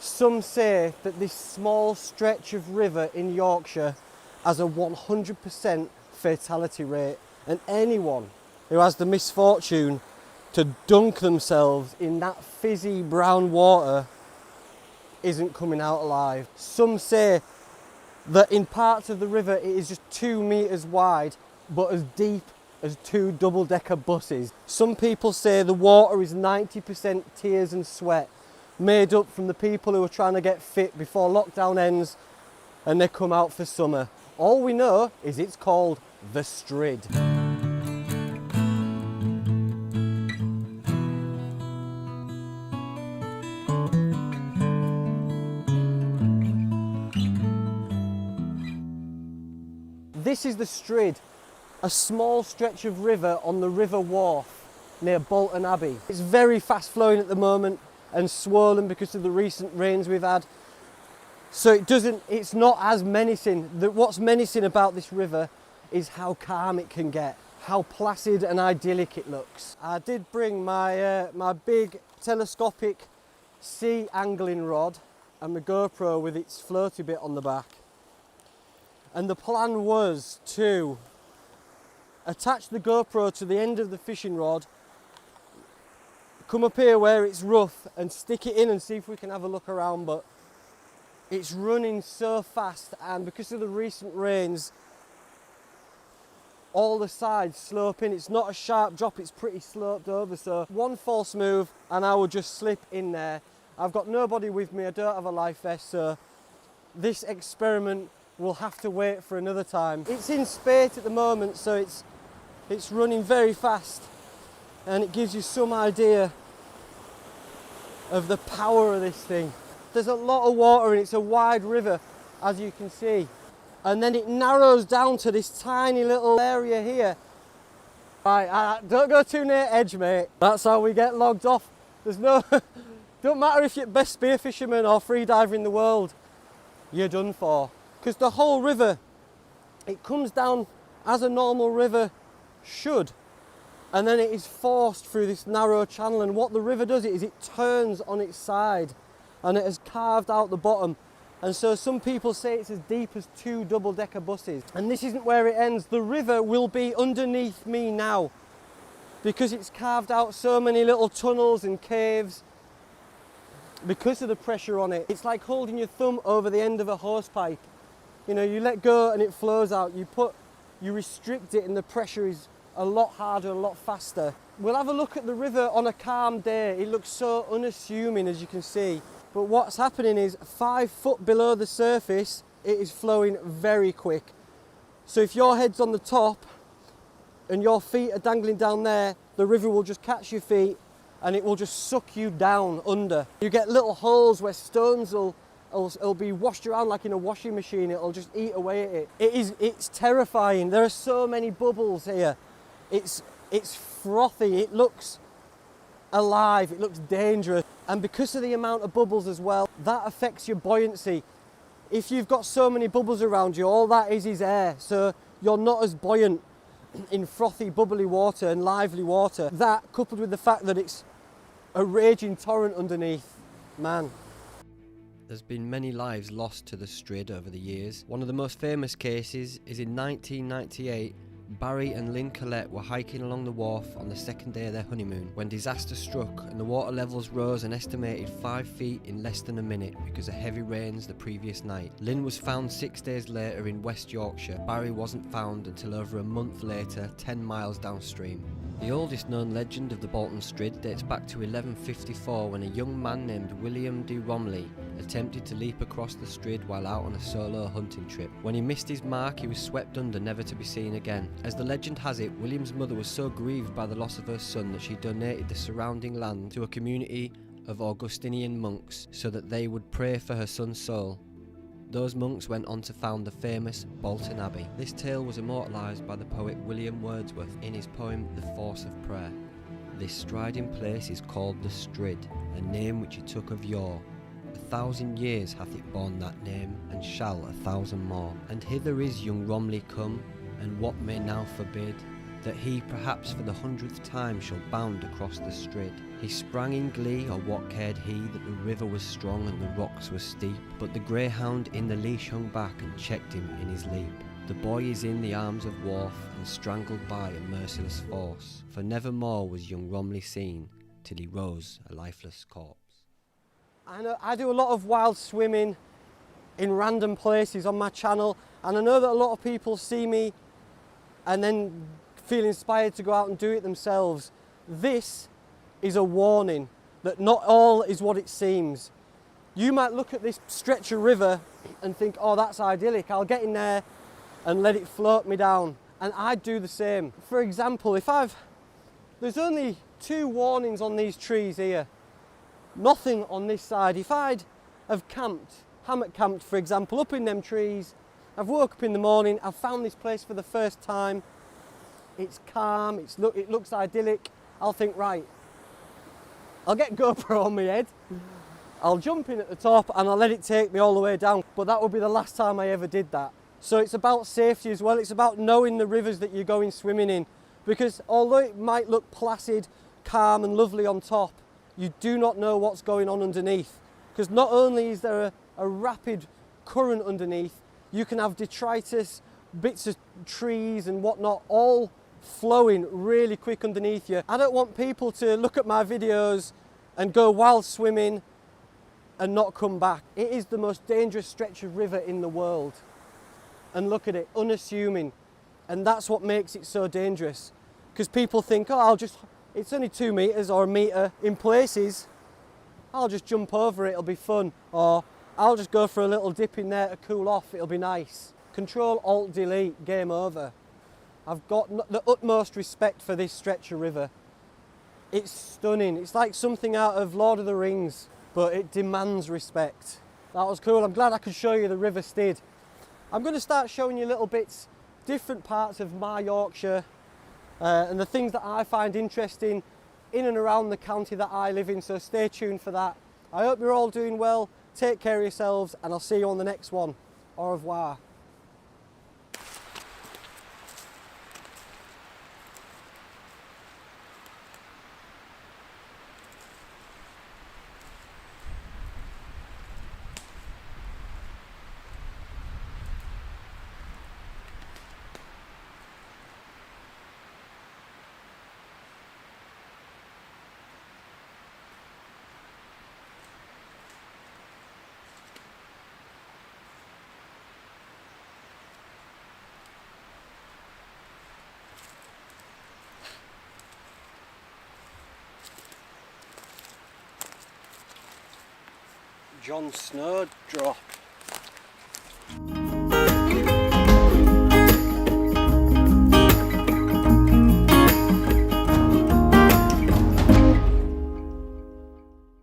Some say that this small stretch of river in Yorkshire has a 100% fatality rate, and anyone who has the misfortune to dunk themselves in that fizzy brown water isn't coming out alive. Some say that in parts of the river it is just 2 metres wide but as deep as 2 double-decker buses. Some people say the water is 90% tears and sweat, made up from the people who are trying to get fit before lockdown ends and they come out for summer. All we know is it's called the Strid. This is the Strid, a small stretch of river on the River Wharfe near Bolton Abbey. It's very fast flowing at the moment and swollen because of the recent rains we've had. So it's not as menacing. What's menacing about this river is how calm it can get, how placid and idyllic it looks. I did bring my big telescopic sea angling rod and my GoPro with its floaty bit on the back. And the plan was to attach the GoPro to the end of the fishing rod, come up here where it's rough and stick it in and see if we can have a look around, but it's running so fast, and because of the recent rains, all the sides slope in. It's not a sharp drop, it's pretty sloped over, so one false move and I would just slip in there. I've got nobody with me, I don't have a life vest, so this experiment will have to wait for another time. It's in spate at the moment, so it's running very fast, and it gives you some idea of the power of this thing. There's a lot of water and it's a wide river, as you can see. And then it narrows down to this tiny little area here. Right, don't go too near edge, mate. That's how we get logged off. There's no, don't matter if you're best spear fisherman or free diver in the world, you're done for. Because the whole river, it comes down as a normal river should, and then it is forced through this narrow channel, and what the river does is it turns on its side and it has carved out the bottom, and so some people say it's as deep as 2 double-decker buses. And this isn't where it ends. The river will be underneath me now because it's carved out so many little tunnels and caves because of the pressure on it. It's like holding your thumb over the end of a hose pipe. You know, you let go and it flows out. You restrict it and the pressure is a lot harder, a lot faster. We'll have a look at the river on a calm day. It looks so unassuming, as you can see. But what's happening is 5 foot below the surface, it is flowing very quick. So if your head's on the top and your feet are dangling down there, the river will just catch your feet and it will just suck you down under. You get little holes where stones will be washed around like in a washing machine. It'll just eat away at it. It's terrifying. There are so many bubbles here. It's frothy. It looks alive. It looks dangerous. And because of the amount of bubbles as well, that affects your buoyancy. If you've got so many bubbles around you, all that is air. So you're not as buoyant in frothy, bubbly water and lively water. That, coupled with the fact that it's a raging torrent underneath, man. There's been many lives lost to the Strid over the years. One of the most famous cases is in 1998. Barry and Lynn Collette were hiking along the wharf on the second day of their honeymoon when disaster struck and the water levels rose an estimated 5 feet in less than a minute because of heavy rains the previous night. Lynn was found 6 days later in West Yorkshire. Barry wasn't found until over a month later, 10 miles downstream. The oldest known legend of the Bolton Strid dates back to 1154 when a young man named William de Romley attempted to leap across the Strid while out on a solo hunting trip. When he missed his mark, he was swept under, never to be seen again. As the legend has it, William's mother was so grieved by the loss of her son that she donated the surrounding land to a community of Augustinian monks so that they would pray for her son's soul. Those monks went on to found the famous Bolton Abbey. This tale was immortalised by the poet William Wordsworth in his poem The Force of Prayer. This striding place is called the Strid, a name which he took of yore. 1,000 years hath it borne that name, and shall 1,000 more. And hither is young Romley come, and what may now forbid that he perhaps for the 100th time shall bound across the Strid. He sprang in glee, or what cared he that the river was strong and the rocks were steep, but the greyhound in the leash hung back and checked him in his leap. The boy is in the arms of Wharf and strangled by a merciless force, for never more was young Romley seen till he rose a lifeless corpse. I do a lot of wild swimming in random places on my channel, and I know that a lot of people see me and then feel inspired to go out and do it themselves. This is a warning that not all is what it seems. You might look at this stretch of river and think, oh, that's idyllic, I'll get in there and let it float me down. And I'd do the same. For example, there's only 2 warnings on these trees here. Nothing on this side. If I'd have hammock camped, for example, up in them trees, I've woke up in the morning, I've found this place for the first time, it's calm, it looks idyllic, I'll think, right, I'll get GoPro on my head, I'll jump in at the top and I'll let it take me all the way down. But that would be the last time I ever did that. So it's about safety as well, it's about knowing the rivers that you're going swimming in, because although it might look placid, calm and lovely on top, you do not know what's going on underneath, because not only is there a rapid current underneath, you can have detritus, bits of trees and whatnot all flowing really quick underneath you. I don't want people to look at my videos and go wild swimming and not come back. It is the most dangerous stretch of river in the world, and look at it, unassuming, and that's what makes it so dangerous, because people think, oh, it's only 2 meters or a meter. In places, I'll just jump over it, it'll be fun. Or I'll just go for a little dip in there to cool off, it'll be nice. Control, Alt, Delete, game over. I've got the utmost respect for this stretch of river. It's stunning. It's like something out of Lord of the Rings, but it demands respect. That was cool. I'm glad I could show you the River Strid. I'm going to start showing you little bits, different parts of my Yorkshire, and the things that I find interesting in and around the county that I live in, so stay tuned for that. I hope you're all doing well, take care of yourselves, and I'll see you on the next one. Au revoir. John Snowdrop.